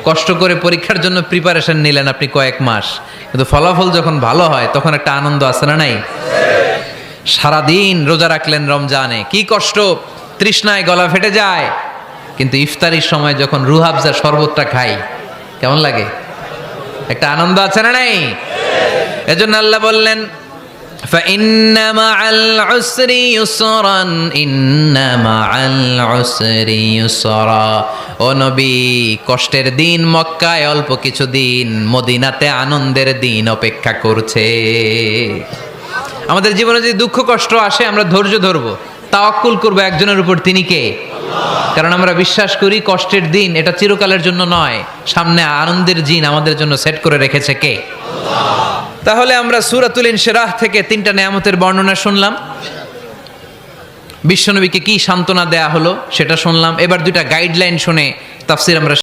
কষ্ট করে পরীক্ষার জন্য প্রিপারেশন নিলেন আপনি কয়েক মাস, কিন্তু ফলাফল যখন ভালো হয় তখন একটা আনন্দ আছে না নাই? সারাদিন রোজা রাখলেন রমজানে, কি কষ্ট, তৃষ্ণায় গলা ফেটে যায়, কিন্তু ইফতারির সময় যখন রুহ আফজা শরবতটা খাই কেমন লাগে? একটা আনন্দ আছে না নাই? এজন্য আল্লাহ বললেন فإن مع العسر يسرا إن مع العسر يسرا। ও নবী, কষ্টের দিন মক্কায় অল্প কিছু দিন, মদিনাতে আনন্দের দিন অপেক্ষা করছে। আমাদের জীবনে যদি দুঃখ কষ্ট আসে আমরা ধৈর্য ধরবো, তাওয়াক্কুল করবো একজনের উপর, তিনি কে? কারণ আমরা বিশ্বাস করি কষ্টের দিন এটা চিরকালের জন্য নয়, সামনে আনন্দের দিন আমাদের জন্য সেট করে রেখেছে কে? তাহলে আমরা সূরাতুল ইনশিরাহ থেকে 3টা নেয়ামতের বর্ণনা শুনলাম, বিশ্বনবীকে কি সান্ত্বনা দেয়া হলো সেটা শুনলাম। এবার 2টা গাইডলাইন শুনে তাফসীর আমরা